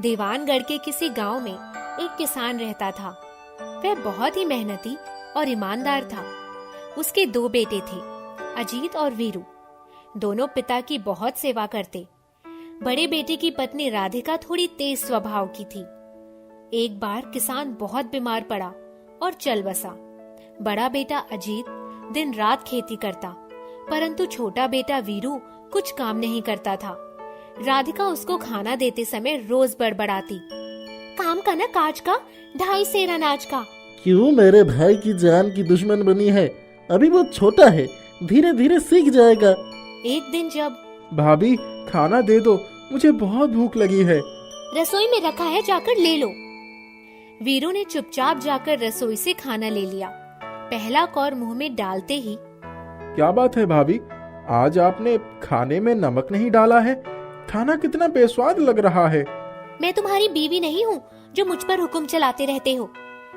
देवानगढ़ के किसी गांव में एक किसान रहता था। वह बहुत ही मेहनती और ईमानदार था। उसके 2 बेटे थे, अजीत और वीरू। दोनों पिता की बहुत सेवा करते। बड़े बेटे की पत्नी राधिका थोड़ी तेज स्वभाव की थी। एक बार किसान बहुत बीमार पड़ा और चल बसा। बड़ा बेटा अजीत दिन रात खेती करता, परंतु छोटा बेटा वीरू कुछ काम नहीं करता था। राधिका उसको खाना देते समय रोज बड़बड़ाती, काम का न काज का, 2.5 सेर अनाज का। क्यों मेरे भाई की जान की दुश्मन बनी है? अभी वो छोटा है, धीरे धीरे सीख जाएगा। एक दिन जब भाभी खाना दे दो, मुझे बहुत भूख लगी है। रसोई में रखा है, जाकर ले लो। वीरू ने चुपचाप जाकर रसोई से खाना ले लिया। पहला कौर मुंह में डालते ही, क्या बात है भाभी, आज आपने खाने में नमक नहीं डाला है? खाना कितना बेस्वाद लग रहा है। मैं तुम्हारी बीवी नहीं हूँ जो मुझ पर हुक्म चलाते रहते हो।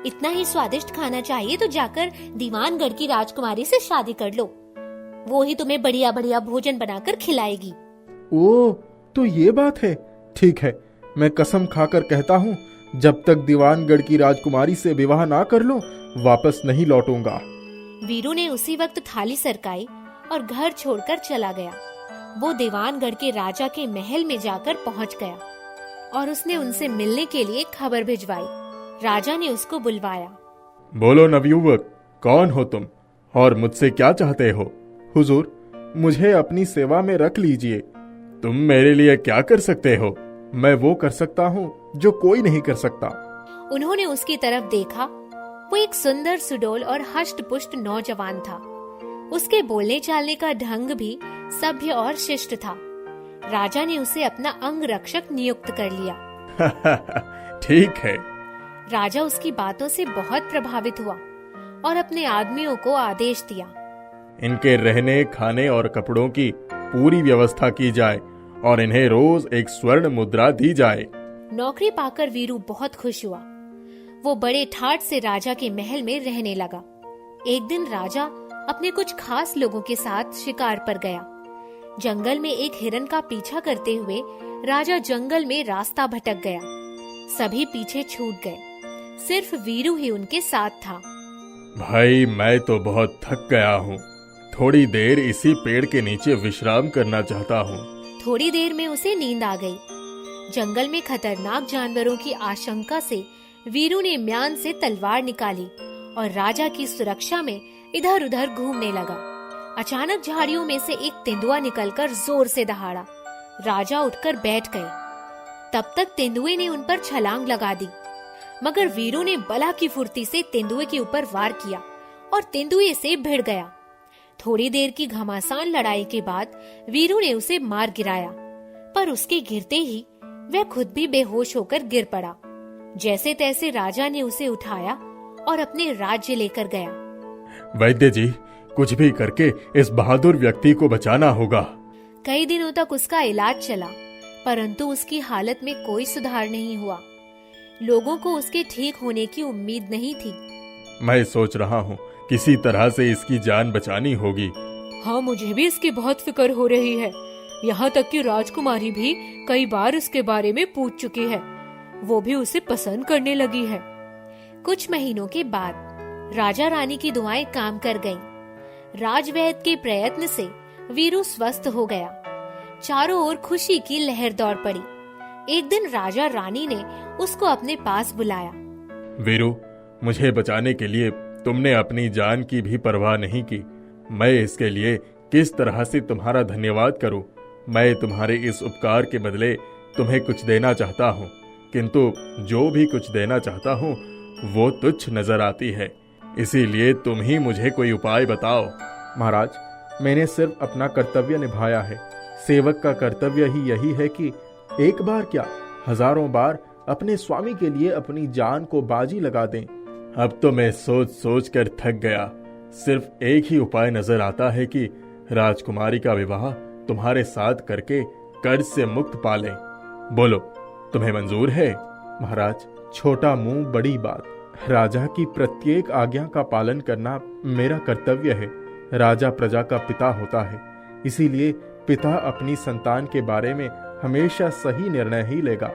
इतना ही स्वादिष्ट खाना चाहिए तो जाकर दीवानगढ़ की राजकुमारी से शादी कर लो। वो ही तुम्हें बढ़िया बढ़िया भोजन बनाकर खिलाएगी। ओह, तो ये बात है। ठीक है, मैं कसम खाकर कहता हूँ, जब तक दीवानगढ़ की राजकुमारी से विवाह ना कर लूं, वापस नहीं लौटूंगा। वीरू ने उसी वक्त थाली सरकाई और घर छोड़कर चला गया। वो दीवानगढ़ के राजा के महल में जाकर पहुंच गया और उसने उनसे मिलने के लिए खबर भिजवाई। राजा ने उसको बुलवाया। बोलो नवयुवक, कौन हो तुम और मुझसे क्या चाहते हो? हुजूर, मुझे अपनी सेवा में रख लीजिए। तुम मेरे लिए क्या कर सकते हो? मैं वो कर सकता हूँ जो कोई नहीं कर सकता। उन्होंने उसकी तरफ देखा। वो एक सुंदर सुडौल और हष्ट पुष्ट नौजवान था। उसके बोलने चालने का ढंग भी सभ्य और शिष्ट था। राजा ने उसे अपना अंग रक्षक नियुक्त कर लिया। ठीक है। राजा उसकी बातों से बहुत प्रभावित हुआ और अपने आदमियों को आदेश दिया, इनके रहने, खाने और कपड़ों की पूरी व्यवस्था की जाए और इन्हें रोज एक स्वर्ण मुद्रा दी जाए। नौकरी पाकर वीरू बहुत खुश हुआ। वो बड़े ठाठ से राजा के महल में रहने लगा। एक दिन राजा अपने कुछ खास लोगों के साथ शिकार पर गया। जंगल में एक हिरन का पीछा करते हुए राजा जंगल में रास्ता भटक गया। सभी पीछे छूट गए, सिर्फ वीरू ही उनके साथ था। भाई, मैं तो बहुत थक गया हूँ। थोड़ी देर इसी पेड़ के नीचे विश्राम करना चाहता हूँ। थोड़ी देर में उसे नींद आ गई। जंगल में खतरनाक जानवरों की आशंका से वीरू ने म्यान से तलवार निकाली और राजा की सुरक्षा में इधर उधर घूमने लगा। अचानक झाड़ियों में से एक तेंदुआ निकलकर जोर से दहाड़ा। राजा उठकर बैठ गए। तब तक तेंदुए ने उन पर छलांग लगा दी, मगर वीरू ने बला की फुर्ती से तेंदुए के ऊपर वार किया और तेंदुए से भिड़ गया। थोड़ी देर की घमासान लड़ाई के बाद वीरू ने उसे मार गिराया, पर उसके गिरते ही वह खुद भी बेहोश होकर गिर पड़ा। जैसे तैसे राजा ने उसे उठाया और अपने राज्य लेकर गया। वैद्य जी, कुछ भी करके इस बहादुर व्यक्ति को बचाना होगा। कई दिनों तक उसका इलाज चला, परंतु उसकी हालत में कोई सुधार नहीं हुआ। लोगों को उसके ठीक होने की उम्मीद नहीं थी। मैं सोच रहा हूँ किसी तरह से इसकी जान बचानी होगी। हाँ, मुझे भी इसकी बहुत फिक्र हो रही है। यहाँ तक कि राजकुमारी भी कई बार उसके बारे में पूछ चुकी है। वो भी उसे पसंद करने लगी है। कुछ महीनों के बाद राजा रानी की दुआएं काम कर गईं। राजवैद्य के प्रयत्न से वीरू स्वस्थ हो गया। चारों ओर खुशी की लहर दौड़ पड़ी। एक दिन राजा रानी ने उसको अपने पास बुलाया। वीरू, मुझे बचाने के लिए तुमने अपनी जान की भी परवाह नहीं की। मैं इसके लिए किस तरह से तुम्हारा धन्यवाद करूं? मैं तुम्हारे इस उपकार के बदले तुम्हें कुछ देना चाहता हूं, किंतु जो भी कुछ देना चाहता हूं वो तुच्छ नजर आती है। इसीलिए तुम ही मुझे कोई उपाय बताओ। महाराज, मैंने सिर्फ अपना कर्तव्य निभाया है। सेवक का कर्तव्य ही यही है कि एक बार क्या, हजारों बार अपने स्वामी के लिए अपनी जान को बाजी लगा दें। अब तो मैं सोच सोच कर थक गया। सिर्फ एक ही उपाय नजर आता है कि राजकुमारी का विवाह तुम्हारे साथ करके कर्ज से मुक्त पा लें। बोलो, तुम्हें मंजूर है? महाराज, छोटा मुंह बड़ी बात। राजा की प्रत्येक आज्ञा का पालन करना मेरा कर्तव्य है। राजा प्रजा का पिता होता है, इसीलिए पिता अपनी संतान के बारे में हमेशा सही निर्णय ही लेगा।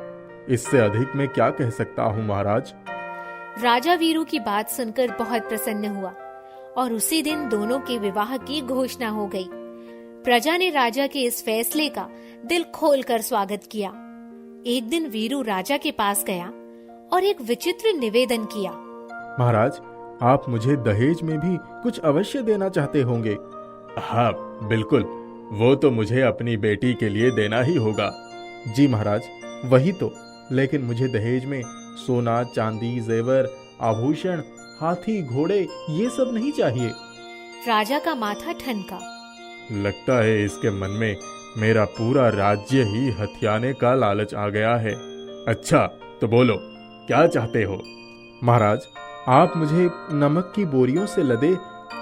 इससे अधिक मैं क्या कह सकता हूँ महाराज। राजा वीरू की बात सुनकर बहुत प्रसन्न हुआ और उसी दिन दोनों के विवाह की घोषणा हो गई। प्रजा ने राजा के इस फैसले का दिल खोलकर स्वागत किया। एक दिन वीरू राजा के पास गया और एक विचित्र निवेदन किया। महाराज, आप मुझे दहेज में भी कुछ अवश्य देना चाहते होंगे। हाँ बिल्कुल, वो तो मुझे अपनी बेटी के लिए देना ही होगा। जी महाराज, वही तो, लेकिन मुझे दहेज में सोना, चांदी, जेवर, आभूषण, हाथी, घोड़े ये सब नहीं चाहिए। राजा का माथा ठनका। लगता है इसके मन में मेरा पूरा राज्य ही हथियाने का लालच आ गया है। अच्छा तो बोलो, क्या चाहते हो? महाराज, आप मुझे नमक की बोरियों से लदे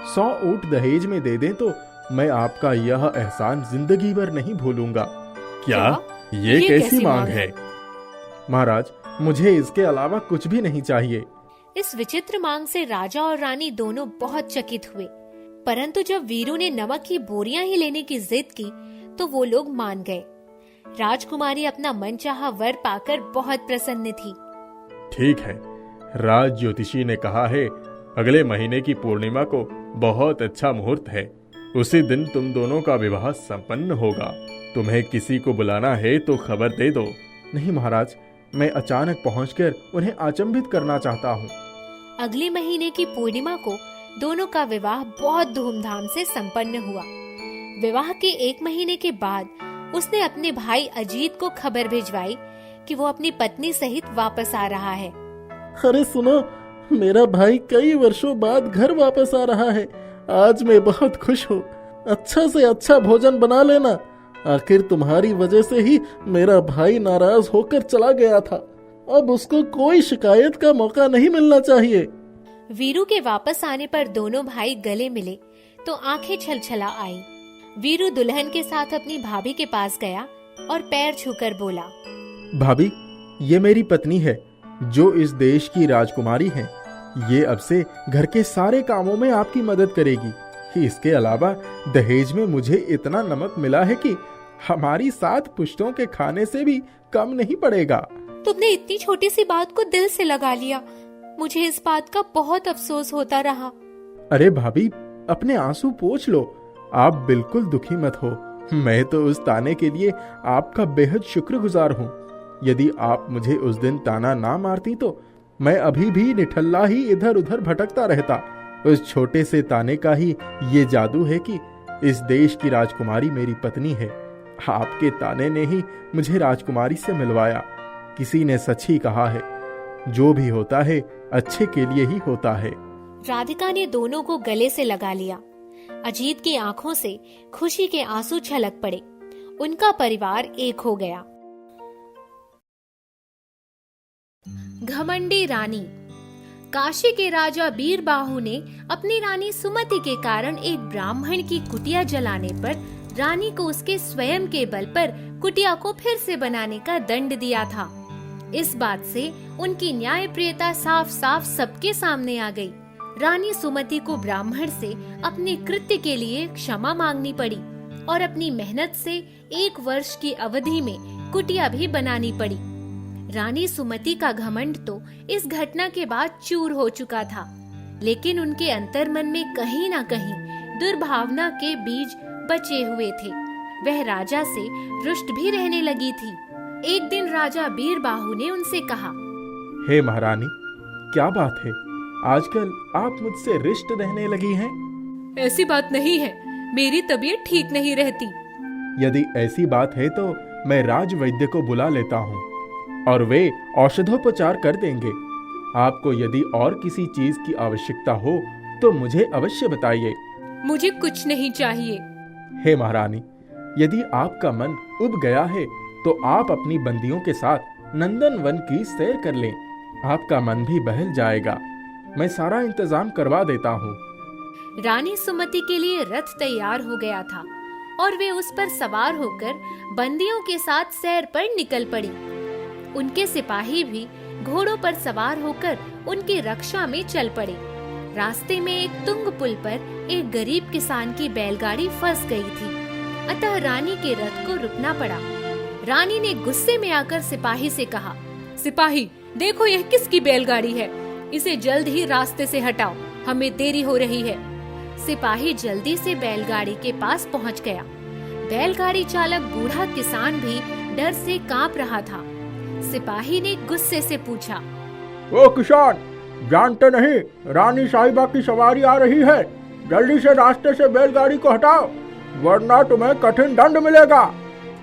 100 ऊंट दहेज में दे दें तो मैं आपका यह एहसान जिंदगी भर नहीं भूलूंगा। क्या ये कैसी मांग है? महाराज, मुझे इसके अलावा कुछ भी नहीं चाहिए। इस विचित्र मांग से राजा और रानी दोनों बहुत चकित हुए, परंतु जब वीरू ने नमक की बोरियां ही लेने की जिद की तो वो लोग मान गए। राजकुमारी अपना मनचाहा वर पाकर बहुत प्रसन्न थी। ठीक है, राज ज्योतिषी ने कहा है अगले महीने की पूर्णिमा को बहुत अच्छा मुहूर्त है। उसी दिन तुम दोनों का विवाह संपन्न होगा। तुम्हें किसी को बुलाना है तो खबर दे दो। नहीं महाराज, मैं अचानक पहुंचकर उन्हें अचंभित करना चाहता हूँ। अगले महीने की पूर्णिमा को दोनों का विवाह बहुत धूमधाम से संपन्न हुआ। विवाह के 1 महीने के बाद उसने अपने भाई अजीत को खबर भिजवाई कि वो अपनी पत्नी सहित वापस आ रहा है। अरे सुनो, मेरा भाई कई वर्षों बाद घर वापस आ रहा है। आज मैं बहुत खुश हूँ। अच्छा से अच्छा भोजन बना लेना। आखिर तुम्हारी वजह से ही मेरा भाई नाराज होकर चला गया था। अब उसको कोई शिकायत का मौका नहीं मिलना चाहिए। वीरू के वापस आने पर दोनों भाई गले मिले तो आंखें छलछला आई। वीरू दुल्हन के साथ अपनी भाभी के पास गया और पैर छूकर बोला, भाभी, ये मेरी पत्नी है जो इस देश की राजकुमारी है। ये अब से घर के सारे कामों में आपकी मदद करेगी। इसके अलावा दहेज में मुझे इतना नमक मिला है कि हमारी 7 पुश्तों के खाने से भी कम नहीं पड़ेगा। तुमने इतनी छोटी सी बात को दिल से लगा लिया। मुझे इस बात का बहुत अफसोस होता रहा। अरे भाभी, अपने आंसू पोंछ लो। आप बिल्कुल दुखी मत हो। मैं तो उस ताने के लिए आपका बेहद शुक्रगुजार हूँ। यदि आप मुझे उस दिन ताना ना मारती तो मैं अभी भी निठल्ला ही इधर उधर भटकता रहता। उस छोटे से ताने का ही ये जादू है कि इस देश की राजकुमारी मेरी पत्नी है। आपके ताने ने ही मुझे राजकुमारी से मिलवाया। किसी ने सच ही कहा है, जो भी होता है अच्छे के लिए ही होता है। राधिका ने दोनों को गले से लगा लिया। अजीत की आंखों से खुशी के आंसू छलक पड़े। उनका परिवार एक हो गया। घमंडी रानी। काशी के राजा बीरबाहु ने अपनी रानी सुमति के कारण एक ब्राह्मण की कुटिया जलाने पर रानी को उसके स्वयं के बल पर कुटिया को फिर से बनाने का दंड दिया था। इस बात से उनकी न्यायप्रियता साफ साफ सबके सामने आ गई। रानी सुमति को ब्राह्मण से अपने कृत्य के लिए क्षमा मांगनी पड़ी और अपनी मेहनत से 1 वर्ष की अवधि में कुटिया भी बनानी पड़ी। रानी सुमति का घमंड तो इस घटना के बाद चूर हो चुका था, लेकिन उनके अंतर्मन में कहीं न कहीं दुर्भावना के बीज बचे हुए थे। वह राजा से रुष्ट भी रहने लगी थी। एक दिन राजा बीरबाहु ने उनसे कहा, हे महारानी, क्या बात है? आजकल आप मुझसे रिष्ट रहने लगी हैं? ऐसी बात नहीं है, मेरी तबीयत ठीक नहीं रहती। यदि ऐसी बात है तो मैं राजवैद्य को बुला लेता हूँ और वे औषधोपचार कर देंगे। आपको यदि और किसी चीज की आवश्यकता हो तो मुझे अवश्य बताइए। मुझे कुछ नहीं चाहिए। हे महारानी, यदि आपका मन उब गया है तो आप अपनी बंदियों के साथ नंदन वन की सैर कर लें। आपका मन भी बहल जाएगा। मैं सारा इंतजाम करवा देता हूँ। रानी सुमति के लिए रथ तैयार हो गया था और वे उस पर सवार होकर बंदियों के साथ सैर पर निकल पड़ी। उनके सिपाही भी घोड़ों पर सवार होकर उनकी रक्षा में चल पड़े। रास्ते में एक तुंग पुल पर एक गरीब किसान की बैलगाड़ी फंस गई थी, अतः रानी के रथ को रुकना पड़ा। रानी ने गुस्से में आकर सिपाही से कहा, सिपाही, देखो यह किसकी बैलगाड़ी है? इसे जल्द ही रास्ते से हटाओ, हमें देरी हो रही है। सिपाही जल्दी से बैलगाड़ी के पास पहुंच गया। बैलगाड़ी चालक बूढ़ा किसान भी डर से कांप रहा था। सिपाही ने गुस्से से पूछा, ओ किसान, जानते नहीं रानी साहिबा की सवारी आ रही है? जल्दी से रास्ते से बैलगाड़ी को हटाओ, वरना तुम्हें कठिन दंड मिलेगा।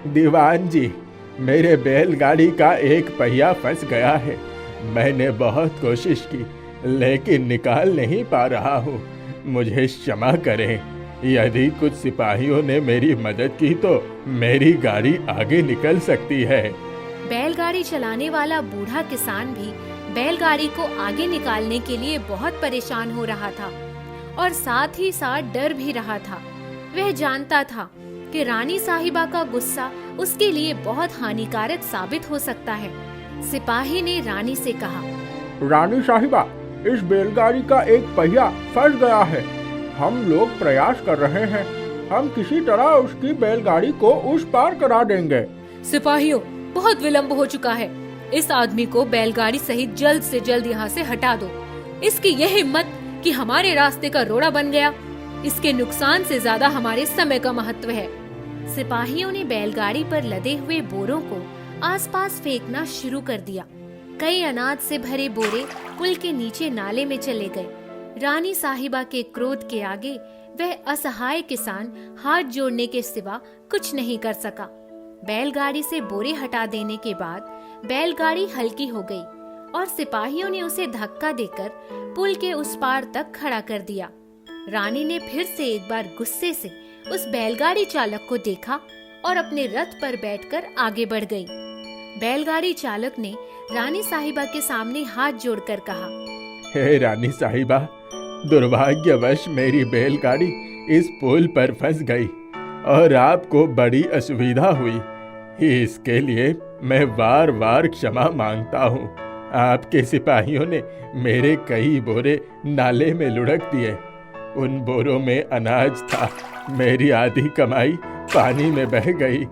दीवान जी, मेरे बैलगाड़ी का एक पहिया फंस गया है। मैंने बहुत कोशिश की, लेकिन निकाल नहीं पा रहा हूँ। मुझे क्षमा करें। यदि कुछ सिपाहियों ने मेरी मदद की तो मेरी गाड़ी आगे निकल सकती है। बैलगाड़ी चलाने वाला बूढ़ा किसान भी बैलगाड़ी को आगे निकालने के लिए बहुत परेशान हो रहा था और साथ ही साथ डर भी रहा था। वह जानता था कि रानी साहिबा का गुस्सा उसके लिए बहुत हानिकारक साबित हो सकता है। सिपाही ने रानी से कहा, रानी साहिबा, इस बैलगाड़ी का एक पहिया फंस गया है। हम लोग प्रयास कर रहे हैं, हम किसी तरह उसकी बैलगाड़ी को उस पार करा देंगे। सिपाहियों, बहुत विलंब हो चुका है। इस आदमी को बैलगाड़ी सहित जल्द से जल्द यहाँ से हटा दो। इसकी यह हिम्मत कि हमारे रास्ते का रोड़ा बन गया। इसके नुकसान से ज्यादा हमारे समय का महत्व है। सिपाहियों ने बैलगाड़ी पर लदे हुए बोरों को आसपास फेंकना शुरू कर दिया। कई अनाज से भरे बोरे पुल के नीचे नाले में चले गए। रानी साहिबा के क्रोध के आगे वह असहाय किसान हाथ जोड़ने के सिवा कुछ नहीं कर सका। बैलगाड़ी से बोरे हटा देने के बाद बैलगाड़ी हल्की हो गई और सिपाहियों ने उसे धक्का देकर पुल के उस पार तक खड़ा कर दिया। रानी ने फिर से एक बार गुस्से से उस बैलगाड़ी चालक को देखा और अपने रथ पर बैठकर आगे बढ़ गई। बैलगाड़ी चालक ने रानी साहिबा के सामने हाथ जोड़कर कहा, हे रानी साहिबा, दुर्भाग्यवश मेरी बैलगाड़ी इस पुल पर फंस गई और आपको बड़ी असुविधा हुई। इसके लिए मैं बार बार क्षमा मांगता हूँ। आपके सिपाहियों ने मेरे कई बोरे नाले में लुढ़क दिए। उन बोरों में अनाज था। मेरी आधी कमाई पानी में बह गई।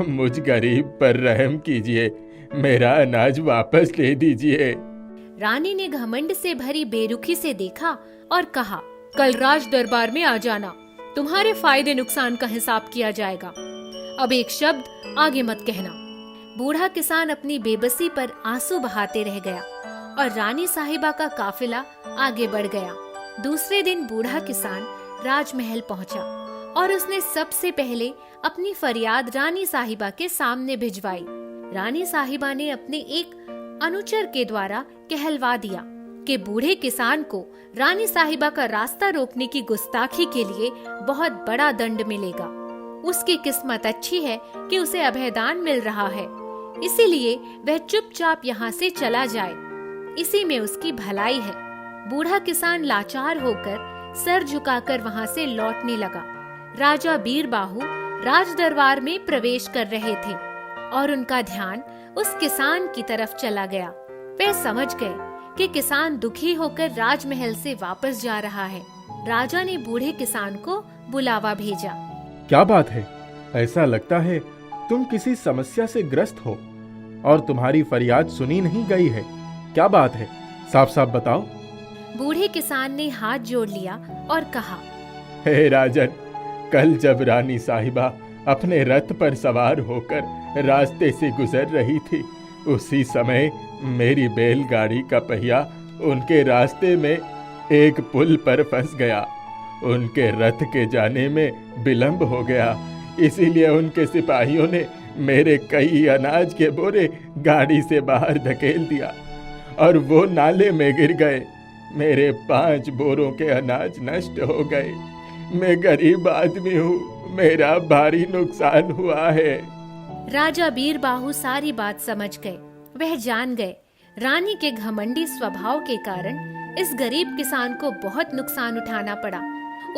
मुझ गरीब पर रहम कीजिए, मेरा अनाज वापस ले दीजिए। रानी ने घमंड से भरी बेरुखी से देखा और कहा, कल राज दरबार में आ जाना, तुम्हारे फायदे नुकसान का हिसाब किया जाएगा। अब एक शब्द आगे मत कहना। बूढ़ा किसान अपनी बेबसी पर आंसू बहाते रह गया और रानी साहिबा का काफिला आगे बढ़ गया। दूसरे दिन बूढ़ा किसान राजमहल पहुंचा और उसने सबसे पहले अपनी फरियाद रानी साहिबा के सामने भिजवाई। रानी साहिबा ने अपने एक अनुचर के द्वारा कहलवा दिया कि बूढ़े किसान को रानी साहिबा का रास्ता रोकने की गुस्ताखी के लिए बहुत बड़ा दंड मिलेगा। उसकी किस्मत अच्छी है कि उसे अभयदान मिल रहा है, इसीलिए वह चुपचाप यहाँ से चला जाए। इसी में उसकी भलाई है। बूढ़ा किसान लाचार होकर सर झुकाकर वहाँ से लौटने लगा। राजा बीरबाहु राज दरबार में प्रवेश कर रहे थे और उनका ध्यान उस किसान की तरफ चला गया। वे समझ गए कि किसान दुखी होकर राजमहल से वापस जा रहा है। राजा ने बूढ़े किसान को बुलावा भेजा। क्या बात है? ऐसा लगता है तुम किसी समस्या से ग्रस्त हो और तुम्हारी फरियाद सुनी नहीं गई है। क्या बात है? साफ साफ बताओ। बूढ़े किसान ने हाथ जोड़ लिया और कहा, हे राजन, कल जब रानी साहिबा अपने रथ पर सवार होकर रास्ते से गुजर रही थी, उसी समय मेरी बैलगाड़ी का पहिया उनके रास्ते में एक पुल पर फंस गया। उनके रथ के जाने में विलंब हो गया, इसीलिए उनके सिपाहियों ने मेरे कई अनाज के बोरे गाड़ी से बाहर धकेल दिया और वो नाले में गिर गए। मेरे 5 बोरों के अनाज नष्ट हो गए। मैं गरीब आदमी हूँ, मेरा भारी नुकसान हुआ है। राजा बीरबाहु सारी बात समझ गए। वह जान गए रानी के घमंडी स्वभाव के कारण इस गरीब किसान को बहुत नुकसान उठाना पड़ा।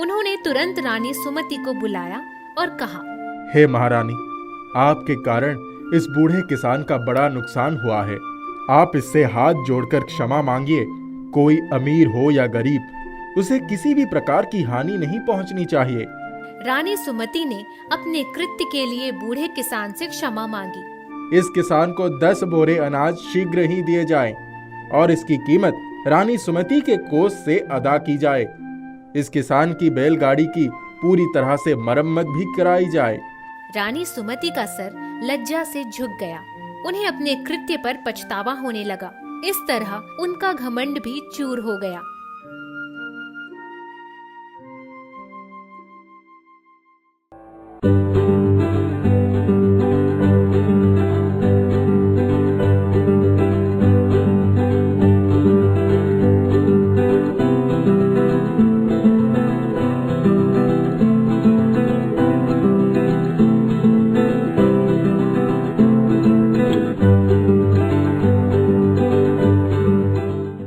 उन्होंने तुरंत रानी सुमति को बुलाया और कहा, हे महारानी, आपके कारण इस बूढ़े किसान का बड़ा नुकसान हुआ है। आप इससे हाथ जोड़कर क्षमा मांगिए। कोई अमीर हो या गरीब, उसे किसी भी प्रकार की हानि नहीं पहुंचनी चाहिए। रानी सुमति ने अपने कृत्य के लिए बूढ़े किसान से क्षमा मांगी। इस किसान को 10 बोरे अनाज शीघ्र ही दिए जाएं और इसकी कीमत रानी सुमति के कोष से अदा की जाए। इस किसान की बैलगाड़ी की पूरी तरह से मरम्मत भी कराई जाए। रानी सुमति का सर लज्जा से झुक गया। उन्हें अपने कृत्य पर पछतावा होने लगा। इस तरह उनका घमंड भी चूर हो गया।